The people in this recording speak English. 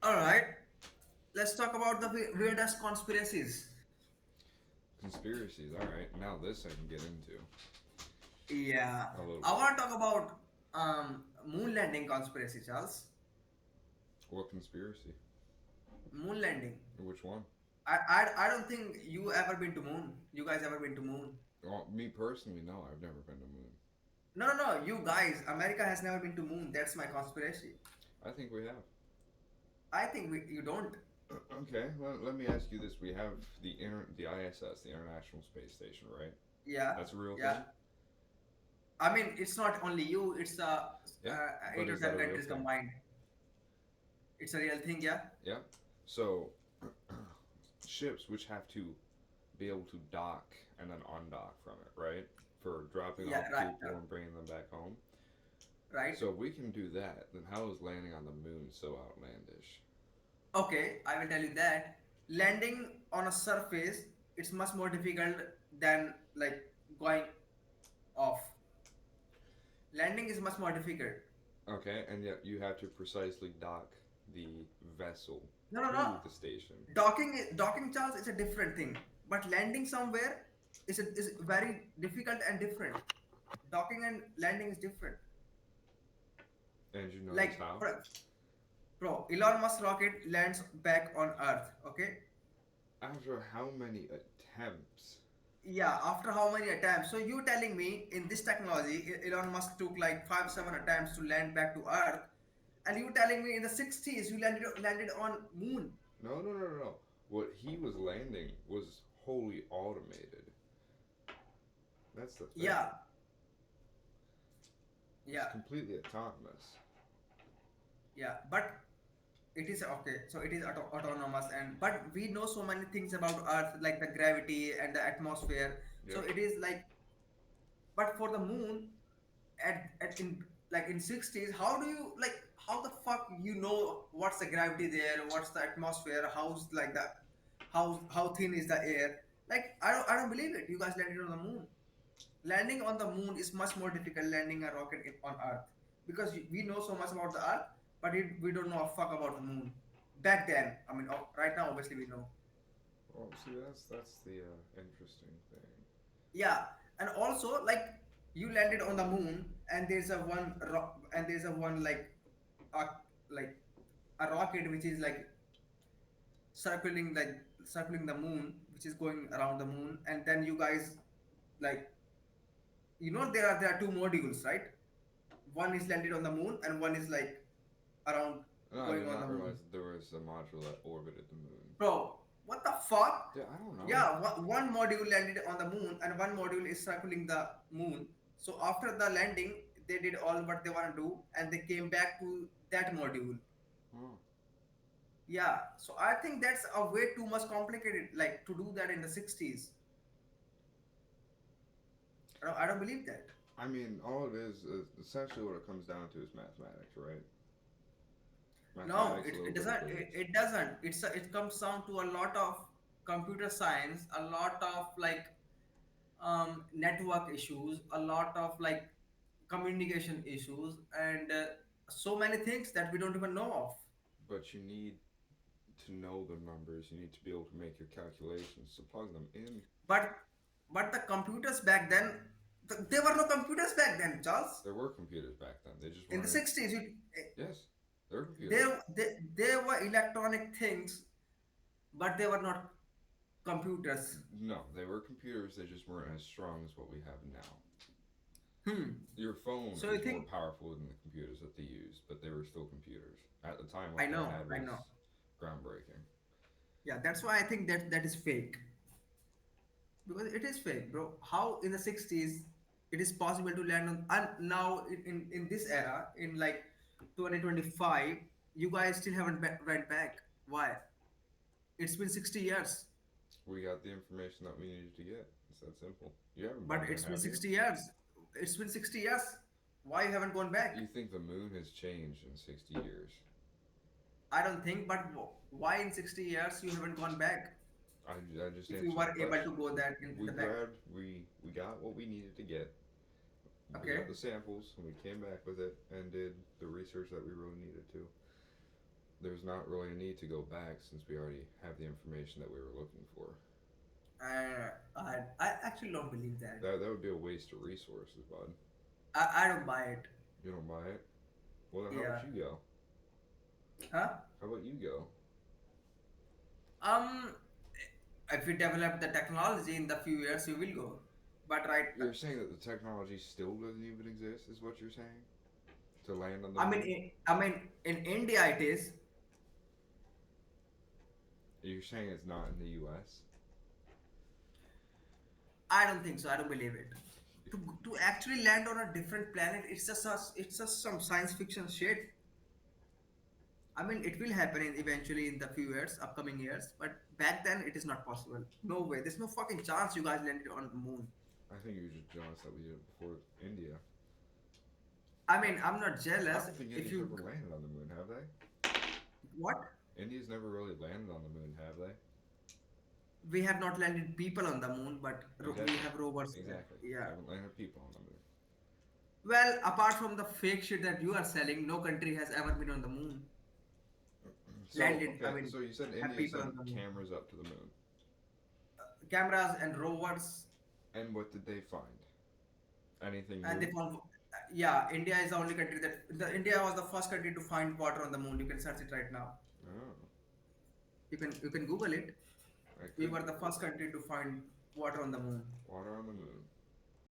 All right, let's talk about the weirdest conspiracies. Conspiracies. All right. Now this I can get into Yeah, a little I bit. want to talk about moon landing conspiracy, Charles. What conspiracy? Moon landing. Which one? I don't think you ever been to moon. You guys ever been to moon? Well, me personally, no. I've never been to moon. No, no, no. You guys, America has never been to moon. That's my conspiracy. I think we have. I think you don't. Okay. Let me ask you this: we have the ISS, the International Space Station, right? Yeah, That's a real yeah. thing. I mean, it's not only you. It's Yeah. But eight or is that ten a real countries thing? combined. It's a real thing. Yeah. Yeah. So ships which have to be able to dock and then undock from it, right? For dropping Yeah. off Right. people and bringing them back home. Right. So if we can do that, then how is landing on the moon so outlandish? Okay, I will tell you that landing on a surface it's much more difficult than like going off. Landing is much more difficult. Okay, and yet you have to precisely dock the vessel No, no, no. to the station. Docking, Charles, is a different thing. But landing somewhere is very difficult and different. Docking and landing is different. And you notice Like, how? bro, Elon Musk rocket lands back on Earth. Okay, After how many attempts? yeah, after how many attempts? So you telling me in this technology, Elon Musk took like 5, 7 attempts to land back to Earth, and you telling me in the 60s you landed on Moon? No, no, no, no, no. What he was landing was wholly automated. That's the thing. Yeah, It's yeah, completely autonomous. yeah. But it is okay. So it is autonomous, and but we know so many things about Earth, like the gravity and the atmosphere. So Yep. it is like, but for the Moon, at in like in 60s, how do you like how the fuck you know what's the gravity there, what's the atmosphere, how's like the how thin is the air? Like I don't believe it. You guys landed on the moon. Landing on the moon is much more difficult landing a rocket on Earth because we know so much about the Earth, but we don't know a fuck about the moon. Back then, I mean, right now obviously we know. Well, see, that's the interesting thing. Yeah, and also like you landed on the moon, and there's a one and there's a one a like a rocket which is like circling the moon, which is going around the moon, and then you guys like there are two modules, right? One is landed on the moon, and one is like around No, I going did on the not moon. realize that there was a module that orbited the moon. Bro, what the fuck? Yeah, I don't know. Yeah, one module landed on the moon and one module is circling the moon. So after the landing, they did all what they want to do and they came back to that module. Oh. Yeah, so I think that's a way too much complicated, like to do that in the 60s. I don't believe that. I mean, all it is essentially what it comes down to is mathematics, right? No, Mathematics, a it little bit of doesn't. It, physics. it doesn't. It comes down to a lot of computer science, a lot of like network issues, a lot of like communication issues, and so many things that we don't even know of. But you need to know the numbers. You need to be able to make your calculations to plug them in. But the computers back then, there were no computers back then, Charles. There were computers back then. They just In the weren't. 60s, Yes, there were computers. they were electronic things, but they were not computers. No, they were computers. They just weren't as strong as what we have now. Hmm. Your phone So you is more think? powerful than the computers that they used, but they were still computers. At the time, I what they know, had I know. was groundbreaking. Yeah, that's why I think that is fake. Because it is fake, bro. How in the 60s it is possible to land on, and now in this era, in like 2025, you guys still haven't went back. Why? It's been 60 years. We got the information that we needed to get. It's that simple. You haven't But been there, it's been have you? 60 years. It's been 60 years. Why you haven't gone back? You think the moon has changed in 60 years? I don't think, but why in 60 years you haven't gone back? I just If you answered the were able to question. go that in We the back. grabbed, we got what we needed to get. We got Okay. the samples and we came back with it and did the research that we really needed to. there's not really a need to go back since we already have the information that we were looking for. I actually don't believe that. That would be a waste of resources, bud. I don't buy it. You don't buy it? Well, then how about Yeah. you go? Huh? How about you go? Um, if we develop the technology in the few years, we will go. But right, You're saying that the technology still doesn't even exist, is what you're saying? To land on the I mean, moon? in India it is. You're saying it's not in the U.S.? I don't think so. I don't believe it. To actually land on a different planet, it's just some science fiction shit. I mean, it will happen eventually in the few years, upcoming years. But back then, it is not possible. No way. There's no fucking chance you guys landed on the moon. I think you're just jealous that we did it before India. I mean, I'm not I jealous. don't think If India's you ever landed on the moon, have they? what? India's never really landed on the moon, have they? We have not landed people on the moon, but we Exactly. have rovers there. Exactly. Yeah. Haven't landed people on the moon. Well, apart from the fake shit that you are selling, no country has ever been on the moon. So, Landed. I okay, mean, so you said have India people sent on the moon. cameras up to the moon. Cameras and rovers, And what did they find? Anything and they new? found. Yeah, India is the only country India was the first country to find water on the moon. You can search it right now. Oh, You can Google it. I We could were the Google first country to find water on the moon. water on the moon.